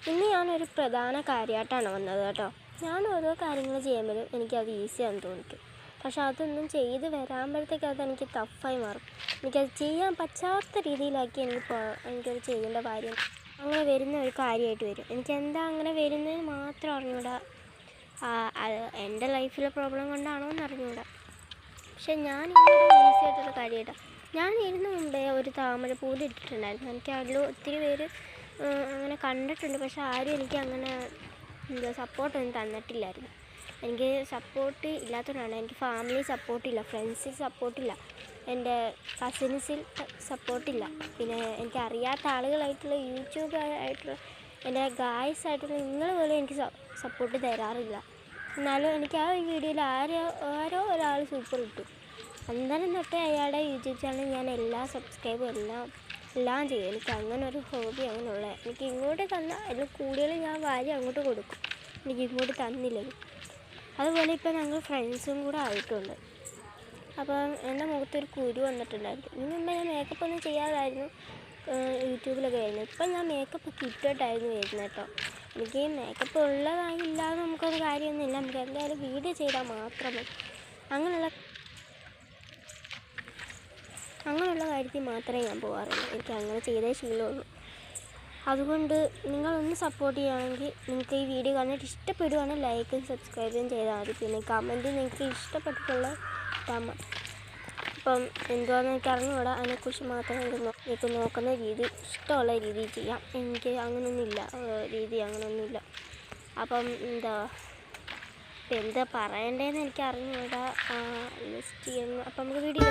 ഇന്ന് ഞാനൊരു പ്രധാന കാര്യമായിട്ടാണ് വന്നത് കേട്ടോ. ഞാൻ ഓരോ കാര്യങ്ങൾ ചെയ്യുമ്പോഴും എനിക്കത് ഈസിയാണെന്ന് തോന്നിക്കും. പക്ഷെ അതൊന്നും ചെയ്ത് വരാകുമ്പോഴത്തേക്ക് അതെനിക്ക് ടഫായി മാറും. എനിക്കത് ചെയ്യാൻ പറ്റാത്ത രീതിയിലാക്കി എനിക്കത് ചെയ്യേണ്ട കാര്യം അങ്ങനെ വരുന്ന ഒരു കാര്യമായിട്ട് വരും. എനിക്കെന്താ അങ്ങനെ വരുന്നതെന്ന് മാത്രം അറിഞ്ഞൂടാ. അത് എൻ്റെ ലൈഫിലെ പ്രോബ്ലം കൊണ്ടാണോ എന്ന് അറിഞ്ഞൂടാ. പക്ഷെ ഞാൻ ഇങ്ങനെ ഈസി ആയിട്ടൊരു കാര്യമായിട്ടാണ്. ഞാൻ ഇതിന് മുമ്പേ ഒരു താമര പൂവിൽ ഇട്ടിട്ടുണ്ടായിരുന്നു. എനിക്ക് അതിൽ ഒത്തിരി പേര് അങ്ങനെ കണ്ടിട്ടുണ്ട്. പക്ഷെ ആരും എനിക്ക് അങ്ങനെ സപ്പോർട്ടൊന്നും തന്നിട്ടില്ലായിരുന്നു. എനിക്ക് സപ്പോർട്ട് ഇല്ലാത്തതുകൊണ്ടാണ്. എനിക്ക് ഫാമിലി സപ്പോർട്ടില്ല, ഫ്രണ്ട്സിൽ സപ്പോർട്ടില്ല, എൻ്റെ കസിൻസിൽ സപ്പോർട്ടില്ല, പിന്നെ എനിക്കറിയാത്ത ആളുകളായിട്ടുള്ള യൂട്യൂബ് ആയിട്ടുള്ള എൻ്റെ ഗായ്സ് ആയിട്ടുള്ള നിങ്ങൾ പോലും എനിക്ക് സപ്പോർട്ട് തരാറില്ല. എന്നാലും എനിക്ക് ആ ഒരു വീഡിയോയിൽ ആരോ ഒരാൾ സൂപ്പർ ഇട്ടു. അന്നേരം തൊട്ടേ അയാളുടെ യൂട്യൂബ് ചാനൽ ഞാൻ സബ്സ്ക്രൈബും എല്ലാം ചെയ്യും. എനിക്ക് അങ്ങനെ ഒരു ഹോബി അങ്ങനെയുള്ള. എനിക്ക് ഇങ്ങോട്ട് തന്നാൽ അതിൽ കൂടുതൽ ഞാൻ വാരി അങ്ങോട്ട് കൊടുക്കും, എനിക്ക് ഇങ്ങോട്ട് തന്നില്ലെങ്കിൽ. അതുപോലെ ഇപ്പം ഞങ്ങൾ ഫ്രണ്ട്സും കൂടെ ആയിട്ടുണ്ട്. അപ്പം എൻ്റെ മുഖത്തൊരു കുരു വന്നിട്ടുണ്ടായിരുന്നു. ഇതിന് മുമ്പ് ഞാൻ മേക്കപ്പ് ഒന്നും ചെയ്യാതായിരുന്നു യൂട്യൂബിലൊക്കെ വരുന്നത്. ഇപ്പം ഞാൻ മേക്കപ്പ് കിട്ടിയിട്ടായിരുന്നു വരുന്നത് കേട്ടോ. എനിക്ക് മേക്കപ്പ് ഉള്ളതായില്ലാതെ നമുക്കൊരു കാര്യമൊന്നുമില്ല. നമുക്ക് എന്തായാലും വീഡിയോ ചെയ്താൽ മാത്രം മതി. അങ്ങനെയുള്ള കാര്യത്തിൽ മാത്രമേ ഞാൻ പോകാറുള്ളൂ. എനിക്ക് അങ്ങനെ ചെയ്തേ ശീലമുള്ളൂ. അതുകൊണ്ട് നിങ്ങളൊന്ന് സപ്പോർട്ട് ചെയ്യുകയാണെങ്കിൽ, നിങ്ങൾക്ക് ഈ വീഡിയോ കണ്ടിട്ട് ഇഷ്ടപ്പെടുകയാണെങ്കിൽ ലൈക്കും സബ്സ്ക്രൈബും ചെയ്താൽ മതി. പിന്നെ കമൻറ്റ് നിങ്ങൾക്ക് ഇഷ്ടപ്പെട്ടിട്ടുള്ള അപ്പം എന്തുവാണെന്ന് എനിക്ക് അറിഞ്ഞുകൂടാ. അതിനെക്കുറിച്ച് മാത്രം എനിക്ക് നോക്കുന്ന രീതി ഇഷ്ടമുള്ള രീതിയിൽ ചെയ്യാം. എനിക്ക് അങ്ങനെയൊന്നുമില്ല, അങ്ങനെയൊന്നുമില്ല. അപ്പം എന്താ പറയണ്ടതെന്ന് എനിക്ക് അറിഞ്ഞുകൂടാ. ലിസ്റ്റ് ചെയ്യുന്നു. അപ്പം നമുക്ക് വീഡിയോ